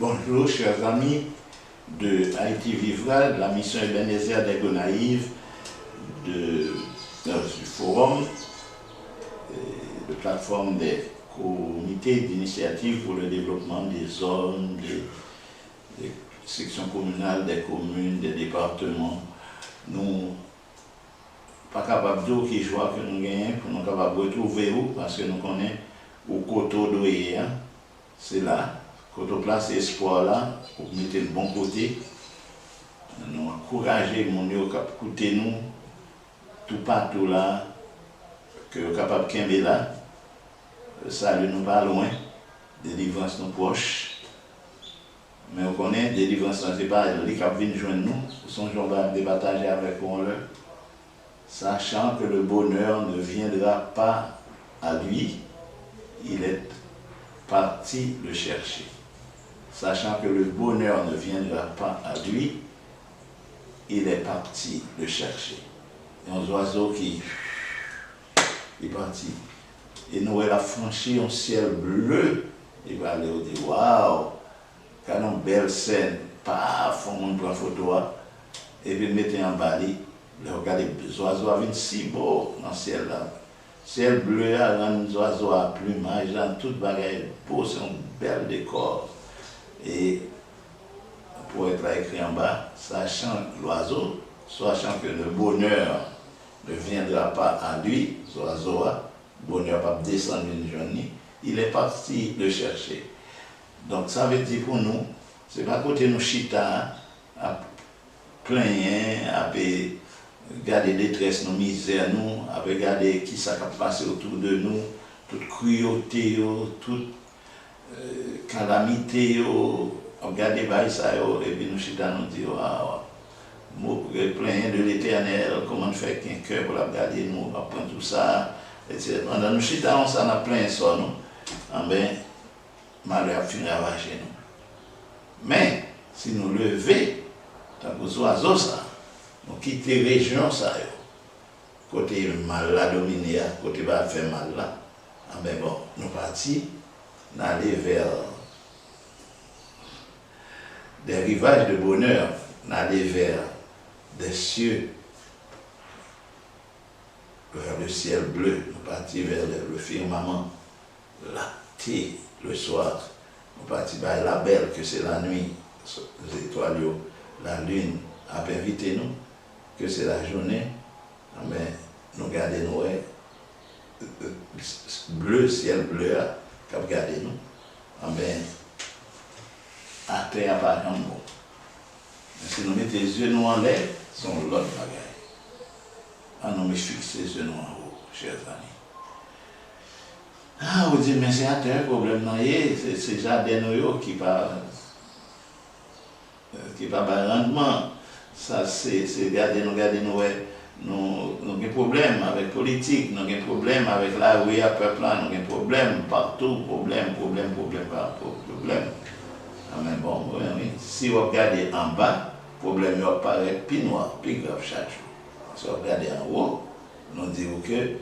Bonjour chers amis de Haïti Vivra, de la mission Ebenezer des Gonaïves, du forum, de plateforme des comités d'initiative pour le développement des zones, des sections communales, des communes, des départements. Nous pas capables de qui joie que nous gagnons pour nous capables de retrouver où parce que nous connaissons au coteau d'Oyer, c'est là. Quand on place espoir là, pour mettre le bon côté, nous encourager mon Dieu à écouter nous, tout partout là, que nous capable de kembe là, salut nous pas loin, délivrance nous proche. Mais on connaît, délivrance c'est pas les qui viennent joindre nous, son jour de partager avec nous, sachant que le bonheur ne viendra pas à lui, il est parti le chercher. Sachant que le bonheur ne viendra pas à lui, il est parti le chercher. Et un oiseau qui est parti. Et nous, elle a franchi un ciel bleu. Il va aller au dire, waouh, quand une belle scène, paf, on prend photo, et puis mettre en bali. Regardez, les oiseaux viennent si beaux dans le ciel là. Ciel bleu, les oiseaux à plumage, tout bagaille beau, c'est un bel décor. Et pour être là écrit en bas, sachant l'oiseau, sachant que le bonheur ne viendra pas à lui, l'oiseau, le bonheur va descendre une journée, il est parti le chercher. Donc ça veut dire pour nous, c'est pas côté nous chita, à plaindre, à regarder détresse, nos misères, nous, à regarder qui ça va passer autour de nous, toute cruauté, toute calamité, regarder ça, et puis nous chita nous dit, plein de l'éternel, comment faire qu'un cœur pour regarder nous, apprendre tout ça, etc. Pendant nous chita, on s'en a plein ça, nous, ben, malheur finira chez nous. Mais, si nous levons, tant que oiseaux, ça, nous quittons les régions, ça, côté mal là dominé, côté va faire mal là, ben bon, nous partons, d'aller vers des rivages de bonheur, d'aller vers des cieux, vers le ciel bleu, nous partons vers le firmament, la thé, le soir, nous partons vers la belle, que c'est la nuit, les étoiles, la lune a invité nous, que c'est la journée, mais nous gardons bleu, ciel bleu, qui a regardé nous, ben, à terre par un mot. Si nous mettons les yeux nous en l'air, sont l'autre bagaille. Nous me fixer les yeux nous en haut, chers amis. Ah, vous dites, mais c'est à terre, problème, c'est jardin qui pas rendement. Ça, c'est garder nous, nous avons des problèmes avec la politique, nous avons des problèmes avec la rue à peuple, nous avons des problèmes partout, problème. Ah, mais bon, oui. Si vous regardez en bas, le problème apparaît plus noir, plus grave chaque jour. Si vous regardez en haut, nous disons que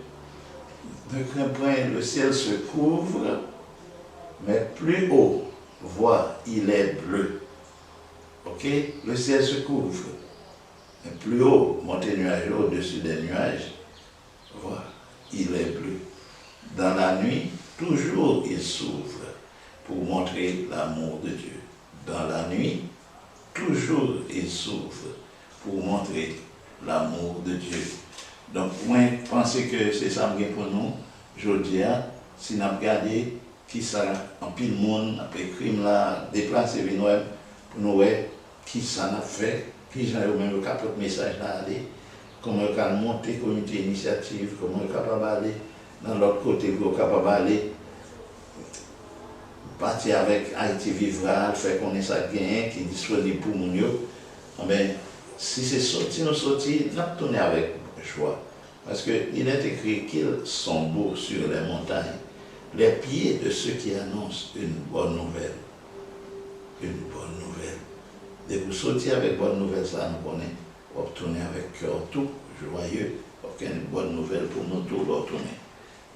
d'un point, le ciel se couvre, mais plus haut, voit, il est bleu. Ok? Le ciel se couvre. Mais plus haut, monter nuage au-dessus des nuages, voilà, il est bleu. Dans la nuit, toujours il s'ouvre pour montrer l'amour de Dieu. Dans la nuit, toujours il s'ouvre pour montrer l'amour de Dieu. Donc, moi, je pense que c'est ça pour nous. Je dis, si nous regardons qui ça, en pile monde, après crime là, déplacer pour nous voir qui ça a fait. Qui j'ai même le capable de message là aller, comment on peut monter comité initiative, comment on est capable d'aller dans l'autre côté pour capable d'aller partir avec Haïti Vivra, faire qu'on ait ça gain qui est disponible pour nous. Mais si c'est sorti, nous sortis, nous tourner avec joie. Parce qu'il est écrit qu'ils sont beaux sur les montagnes, les pieds de ceux qui annoncent une bonne nouvelle. Une bonne nouvelle. Et vous sortir avec bonne nouvelle, ça nous connaît, vous retournez avec cœur tout joyeux, pour une bonne nouvelle pour nous tous retourner.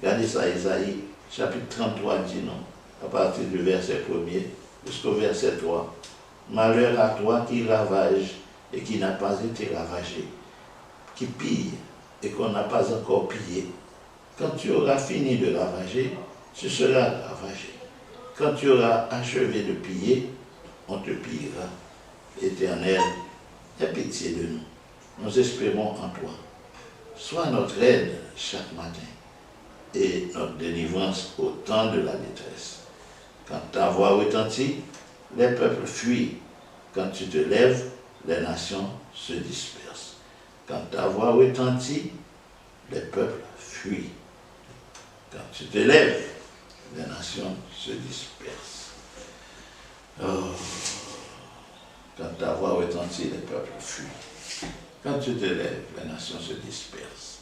Regardez ça, Isaïe, chapitre 33 dit non, à partir du verset 1er, jusqu'au verset 3. Malheur à toi qui ravage et qui n'a pas été ravagé, qui pille et qu'on n'a pas encore pillé. Quand tu auras fini de ravager, tu seras ravagé. Quand tu auras achevé de piller, on te pillera. Éternel, aie pitié de nous. Nous espérons en toi. Sois notre aide chaque matin et notre délivrance au temps de la détresse. Quand ta voix retentit, les peuples fuient. Quand tu te lèves, les nations se dispersent. Quand ta voix retentit, les peuples fuient. Quand tu te lèves, les nations se dispersent. Oh. Quand ta voix retentit, les peuples fuient. Quand tu te lèves, les nations se dispersent.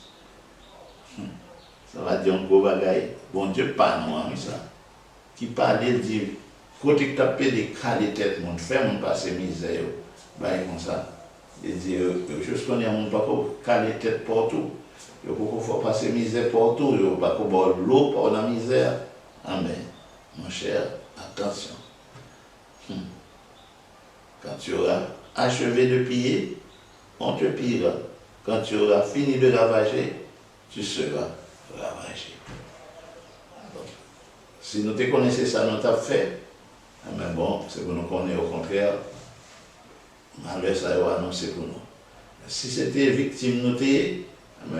Ça va dire un gros bagaille. Bon Dieu, pas nous, hein, ça. Qui parle, il dit, côté que tu as des qualités, mon fait, mon passé misère, bah, comme ça. Il dit, je connais mon pas qualité partout. Il faut passer misère partout, il ne faut pas boire l'eau pour la misère. Amen. Mon cher, attention. Quand tu auras achevé de piller, on te pillera. Quand tu auras fini de ravager, tu seras ravagé. Donc, si nous te connaissons ça, nous t'avons fait. Mais bon, c'est pour nous connaître au contraire. Malheur, ça va annoncer pour nous. Si c'était victime, nous t'es,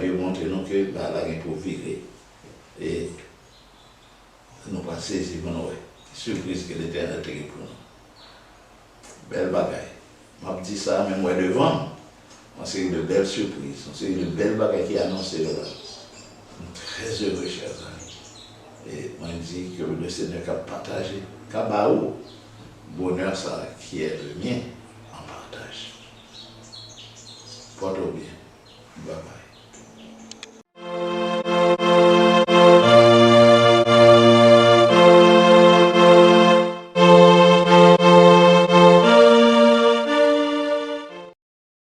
il montre nous que la guerre pour virer. Et nous pas saisir pour nous. Surprise que l'Éternel a pour nous. Belle bagaille. Je dis ça, même moi devant. C'est une belle surprise. C'est une belle bagaille qui est annoncée là. Très heureux, chers amis. Et moi, je dis que le Seigneur a partagé. Kabaou, bonheur, ça qui est le mien, en partage. Porte-au bien. Bye bye.